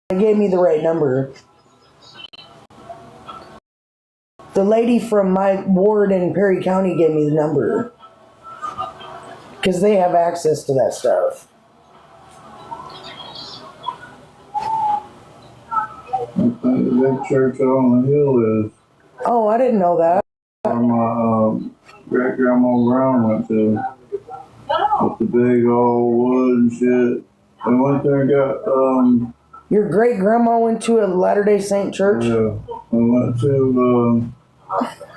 gave me the right number. The lady from my ward in Perry County gave me the number. Because they have access to that stuff. That church on the hill is. Oh, I didn't know that. Where my great grandma Brown went to. With the big old wood and shit. We went there and got. Your great grandma went to a Latter-day Saint church? Yeah. We went to.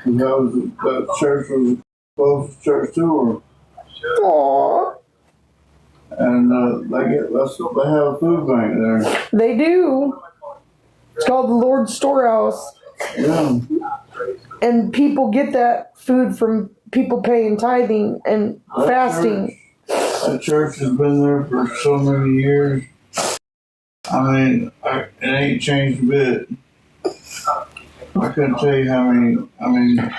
That church was the closest church to her. Aww. And they have a food bank there. They do. It's called the Lord's Storehouse. Yeah. And people get that food from people paying tithing and fasting. That church has been there for so many years. I mean, it ain't changed a bit. I couldn't tell you how many. I mean,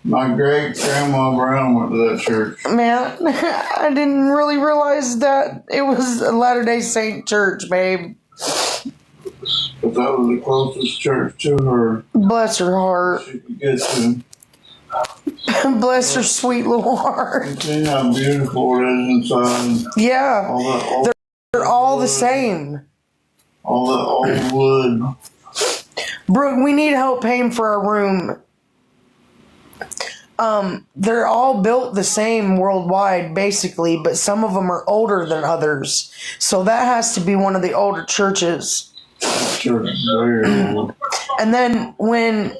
my great grandma Brown went to that church. Man, I didn't really realize that it was a Latter-day Saint church, babe. But that was the closest church to her. Bless her heart. She could get to. Bless her sweet little heart. You see how beautiful it is inside. Yeah. They're all the same. All that old wood. Brooke, we need help paying for our room. They're all built the same worldwide, basically, but some of them are older than others. So that has to be one of the older churches. Church is very old. And then when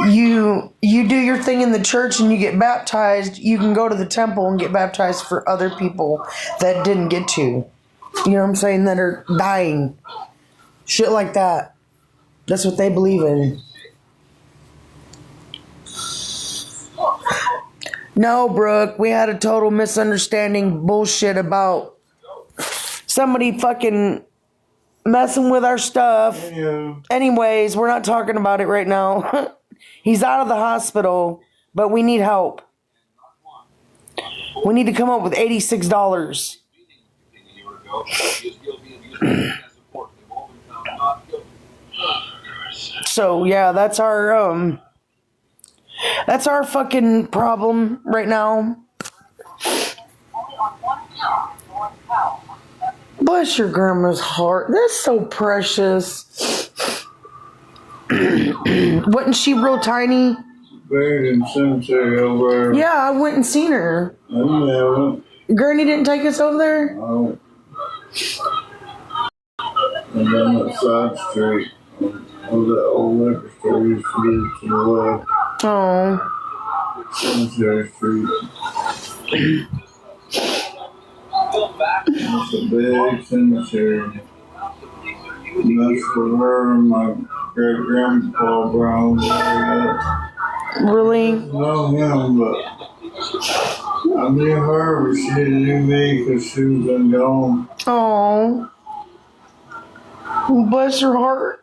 you do your thing in the church and you get baptized, you can go to the temple and get baptized for other people that didn't get to. You know what I'm saying? That are dying. Shit like that. That's what they believe in. No, Brooke, we had a total misunderstanding bullshit about somebody fucking messing with our stuff. Yeah. Anyways, we're not talking about it right now. He's out of the hospital, but we need help. We need to come up with $86. So yeah, that's our fucking problem right now. Bless your grandma's heart. That's so precious. Wasn't she real tiny? Buried in the cemetery over there. Yeah, I went and seen her. I haven't. Granny didn't take us over there? Oh. And then that side street. Of that old liquor store used to be to the left. Oh. Cemetery Street. It's a big cemetery. And that's where her and my great grandpa Brown was buried at. Really? I know him, but I knew her, but she didn't know me because she was been gone. Oh. Bless her heart.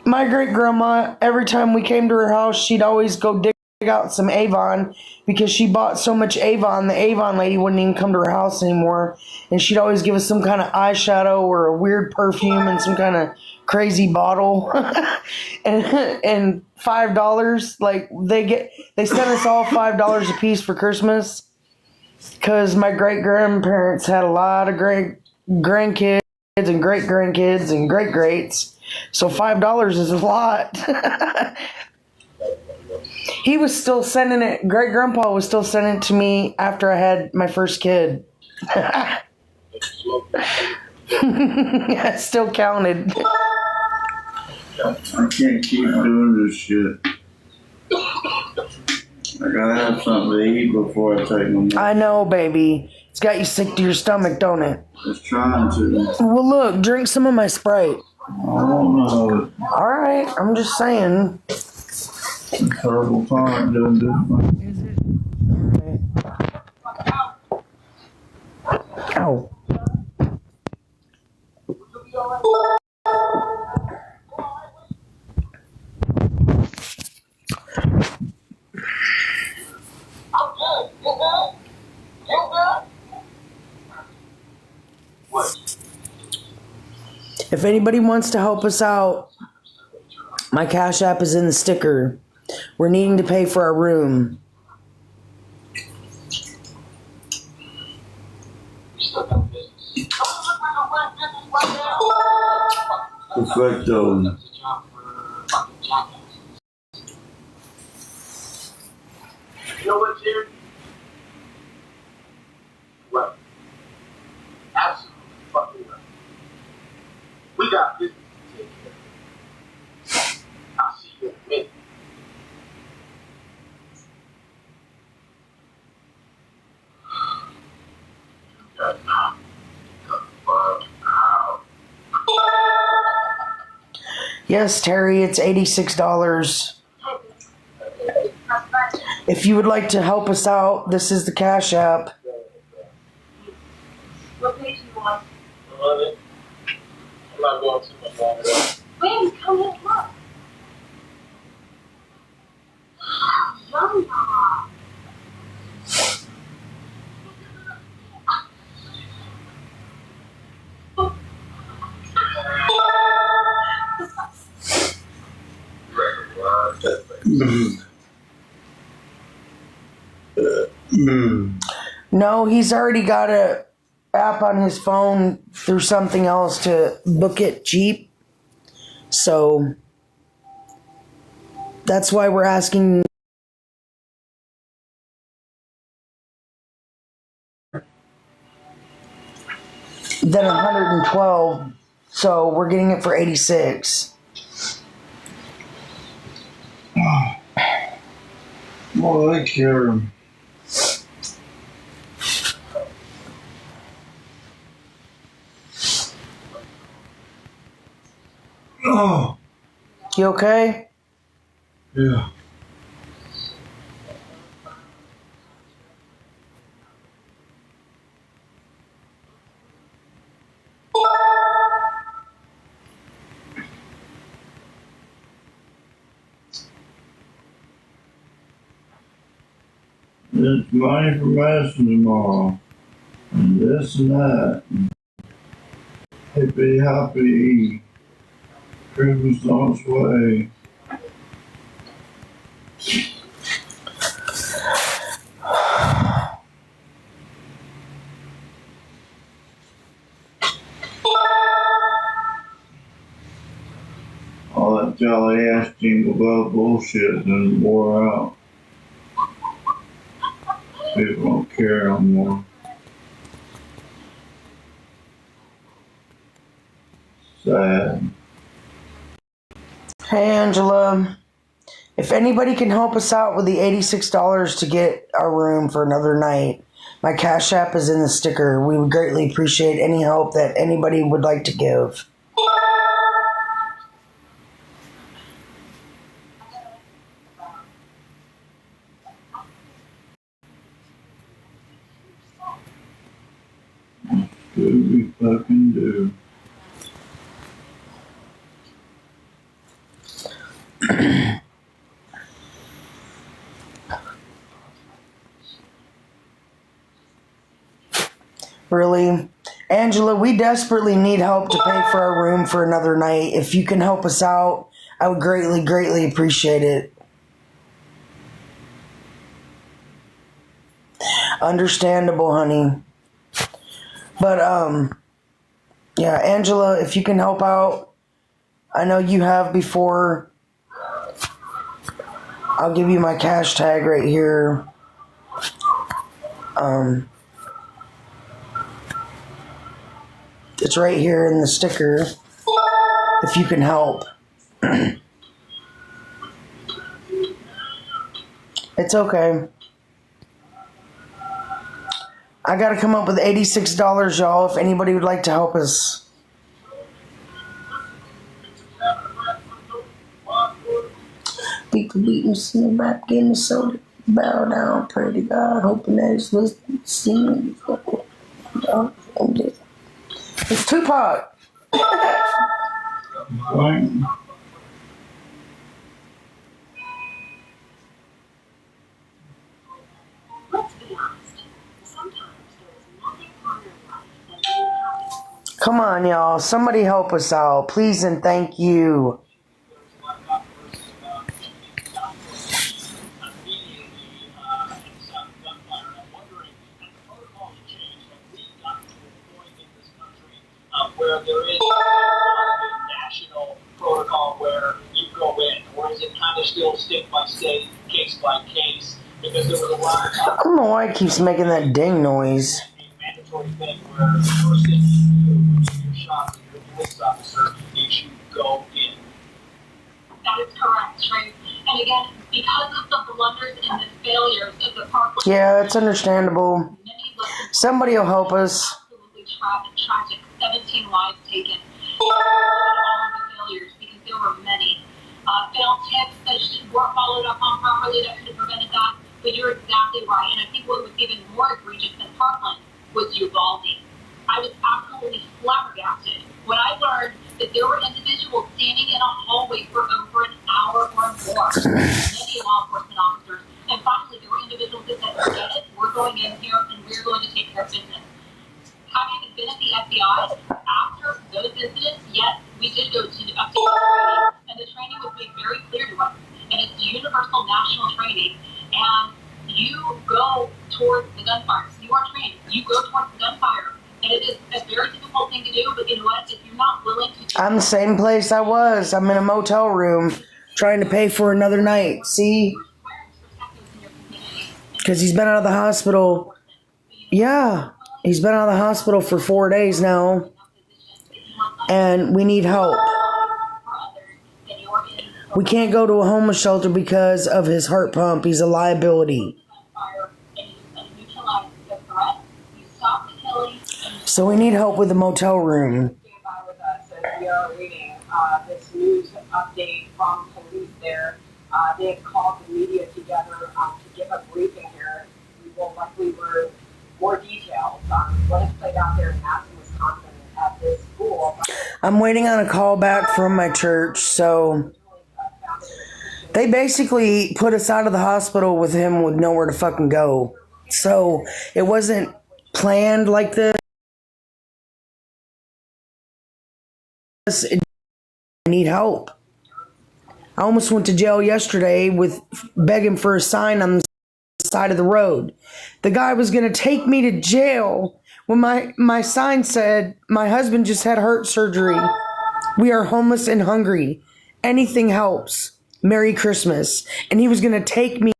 My great grandma, every time we came to her house, she'd always go dig out some Avon because she bought so much Avon, the Avon lady wouldn't even come to her house anymore. And she'd always give us some kind of eyeshadow or a weird perfume and some kind of crazy bottle. and $5, like they sent us all $5 a piece for Christmas because my great grandparents had a lot of great grandkids and great grandkids and great greats. So $5 is a lot. He was still sending it. Great grandpa was still sending it to me after I had my first kid. I still counted. I can't keep doing this shit. I gotta have something to eat before I take them. I know, baby. It's got you sick to your stomach, don't it? It's trying to. Well, look, drink some of my Sprite. I don't know. Alright, I'm just saying. It's a terrible time doing this. Alright. Ow. If anybody wants to help us out, my Cash App is in the sticker. We're needing to pay for our room. Perfecto. You know what, Jerry? Right. Absolutely fucking right. We got business to take care of. I'll see you in a minute. Yes, Terry, it's $86. If you would like to help us out, this is the Cash App. What page do you want? I'm not going too much longer. Wait, come here, look. Young Mama. No, he's already got a app on his phone through something else to book it cheap. So that's why we're asking. Then 112. So we're getting it for 86. Well, they care. Oh, You okay? yeah. It's money for medicine tomorrow. And this and that. Hippity hoppity. Christmas on its way. All that jolly ass jingle bell bullshit done wore out. People don't care no more. Sad. Hey, Angela. If anybody can help us out with the $86 to get our room for another night, my Cash App is in the sticker. We would greatly appreciate any help that anybody would like to give. Good we fucking do. Really? Angela, we desperately need help to pay for our room for another night. If you can help us out, I would greatly, greatly appreciate it. Understandable, honey. But, yeah, Angela, if you can help out, I know you have before. I'll give you my cash tag right here. It's right here in the sticker. If you can help. It's okay. I gotta come up with $86, y'all, if anybody would like to help us. Beat the beatness in the back, getting the soda. Bow down, pray to God, hoping that it's listening, singing. It's Tupac. Right? Let's be honest. Sometimes there is nothing harder in life than being happy. Come on, y'all. Somebody help us out. Please and thank you. Where there is a national protocol where you go in, or is it kind of still state by state, case by case? Because there was a lot of I don't know why it keeps making that ding noise. mandatory thing where the first thing you do when you're shot with your police officer is you go in. That is correct, right? And again, because of the blunders and the failures of the Parkland, Yeah, it's understandable. many lessons Somebody will help us. absolutely tragic. 17 lives taken. All of the failures, because there were many. Failed tips that weren't followed up on properly that could have prevented that. But you're exactly right. And I think what was even more egregious than Parkland was Uvalde. I was absolutely flabbergasted when I learned that there were individuals standing in a hallway for over an hour or more. Many law enforcement officers. And finally, there were individuals that said, forget it, we're going in here and we're going to take care of business. Having been at the FBI after those incidents, yes, we did go to update training, and the training was made very clear to us. And it's universal national training, and you go towards the gunfire. You are trained. You go towards the gunfire, and it is a very difficult thing to do. But you know what? If you're not willing to do I'm the same place I was. I'm in a motel room trying to pay for another night. See? Because he's been out of the hospital. Yeah. He's been out of the hospital for 4 days now. And we need help. We can't go to a homeless shelter because of his heart pump. He's a liability. So we need help with the motel room. Stand by with us as we are reading this news update from police there. They have called the media together to give a briefing here. We will likely learn more details on what has played out there in Madison, Wisconsin at this school. I'm waiting on a call back from my church, so they basically put us out of the hospital with him with nowhere to fucking go. So it wasn't planned like this. I need help. I almost went to jail yesterday with begging for a sign on the side of the road. The guy was going to take me to jail when my sign said, my husband just had heart surgery. We are homeless and hungry. Anything helps. Merry Christmas. And he was going to take me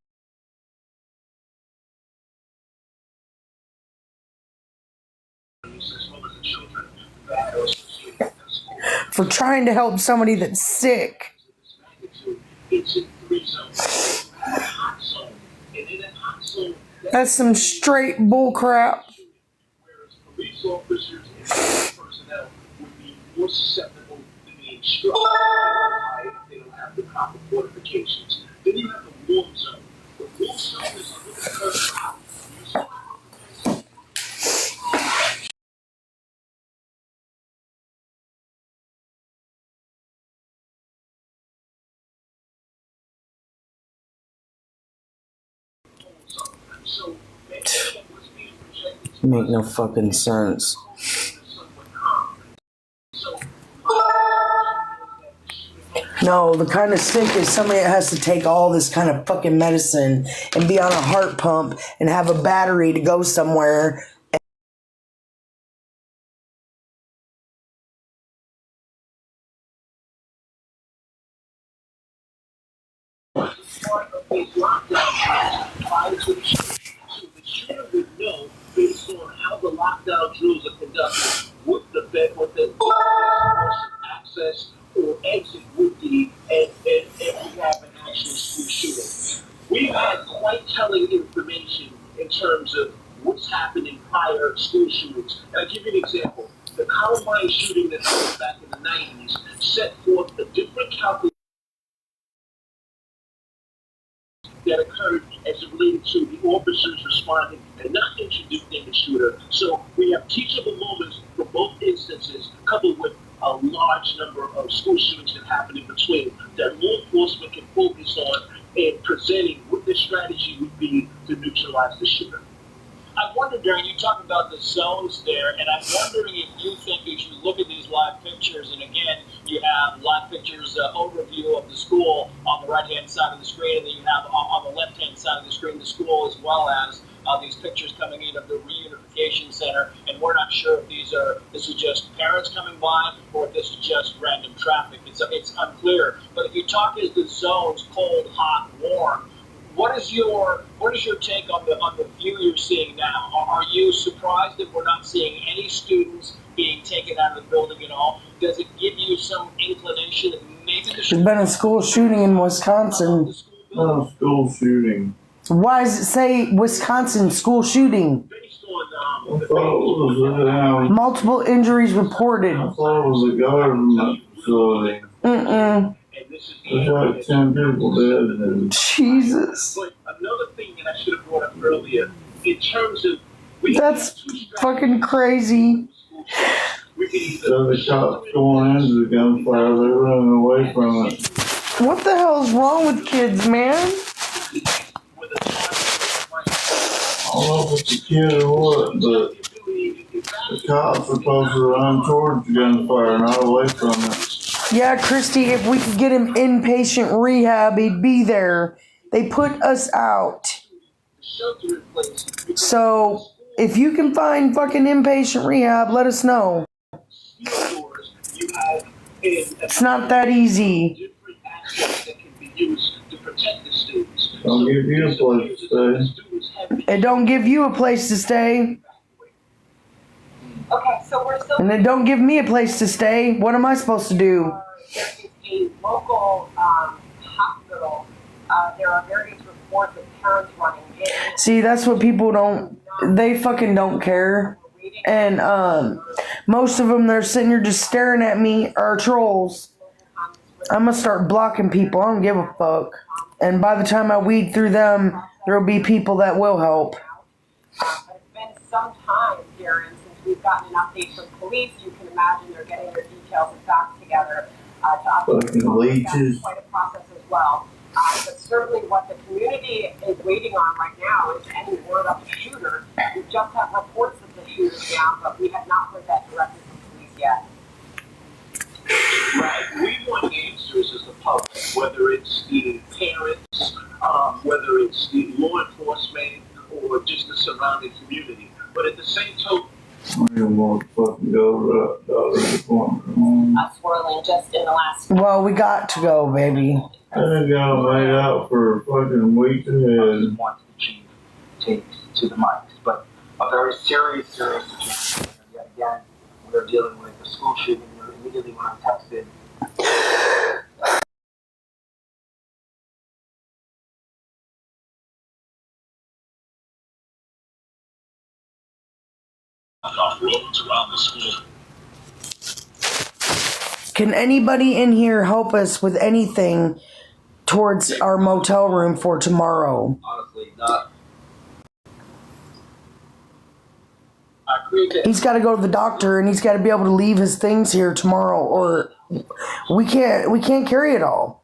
for trying to help somebody that's sick. It's in 3 zones. A hot zone. And in a hot zone, That's some straight bull crap. whereas police officers and medical personnel would be more susceptible to being struck if they don't have the proper fortifications. Then you have the warm zone. The warm zone is a little further out. You still have a so that was being projected to Make no fucking sense. somewhat calm. So No, the kind of sick is somebody that has to take all this kind of fucking medicine and be on a heart pump and have a battery to go somewhere. part of a lockdown prior to the shooting. So the shooter would know, based on how the lockdown drills are conducted, what the best course of access or exit would be, and we have an actual school shooting. We've had quite telling information in terms of what's happening prior to school shootings. And I'll give you an example. The Columbine shooting that happened back in the 90s set forth a different calculation that occurred as it related to the officers responding and not introducing the shooter. So we have teachable moments for both instances, coupled with a large number of school shootings that happen in between, that law enforcement can focus on in presenting what the strategy would be to neutralize the shooter. I wonder Darren, you talked about the zones there, and I'm wondering if you think as you look at these live pictures, and again, you have live pictures overview of the school on the right-hand side of the screen, and then you have on the left-hand side of the screen the school as well as these pictures coming in of the reunification center, and we're not sure if this is just parents coming by or if this is just random traffic. It's unclear. But if you talk as the zones, cold, hot, warm, what is your take on the view you're seeing now? Are you surprised that we're not seeing any students being taken out of the building at all? Does it give you some inclination that maybe There's been a school shooting in Wisconsin. Oh, school shooting. Why does it say Wisconsin school shooting? based on I thought it was Multiple injuries reported. I thought it was a government facility. Mm-mm. and this is There's like 10 people dead. And Jesus. But another thing that I should have brought up earlier, in terms of That's fucking crazy. we could either so the cops going into the gunfire, they're running away from it. What the hell is wrong with kids, man? with a time I don't know if it's a kid or what, but the cops are supposed to run towards the gunfire, not away from it. Yeah, Christy, if we could get him inpatient rehab, he'd be there. They put us out. shelter in place. So, if you can find fucking inpatient rehab, let us know. Steel doors, you have It's not that easy. different aspects that can be used to protect the students. Don't give you a place to stay. It don't give you a place to stay. Okay, so we're still. And it don't give me a place to stay. What am I supposed to do? There is a local hospital. There are various reports of parents running in. See, that's what people don't, they fucking don't care. And most of them, they're sitting here just staring at me, are trolls. I'm gonna start blocking people. I don't give a fuck. And by the time I weed through them, there'll be people that will help. But it's been some time, Darren, since we've gotten an update from police. You can imagine they're getting their details and facts together to update. Fucking leeches. That's quite a process as well. But certainly what the community is waiting on right now is any word of the shooter. We just have reports of the shooter down, but we have not heard that directly from police yet. Right. We want answers as the public, whether it's the parents, whether it's the law enforcement, or just the surrounding community. But at the same token, I don't want to fucking go to the appointment. Swirling just in the last. Well, we got to go, baby. I done got laid out for fucking weeks ahead. Want to achieve takes to the mics, but a very serious situation. Yet again, we're dealing with a school shooting. Immediately when I texted, roads around the school. Can anybody in here help us with anything towards our motel room for tomorrow? honestly, not. I agree that He's got to go to the doctor and he's got to be able to leave his things here tomorrow, or we can't carry it all.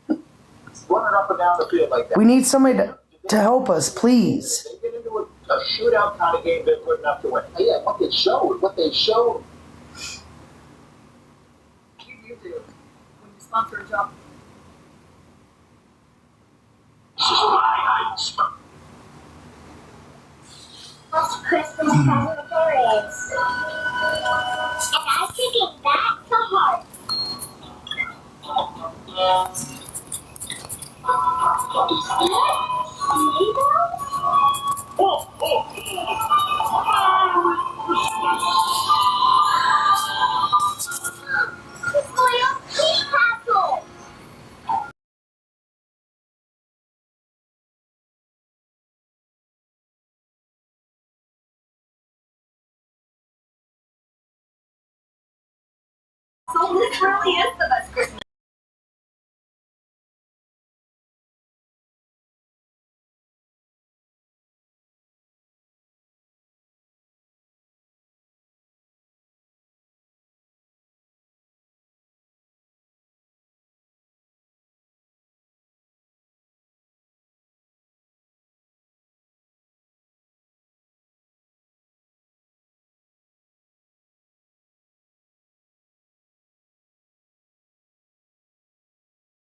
Running up and down the field like that. We need somebody to help us, please. They get into a shootout kind of game. They're good enough to win. Yeah, what they showed. What do you do when you sponsor a job? this is why I spoke. What's Christmas present parents? And I'm taking that to heart. Is that it's my own tea castle. So this really is the best Christmas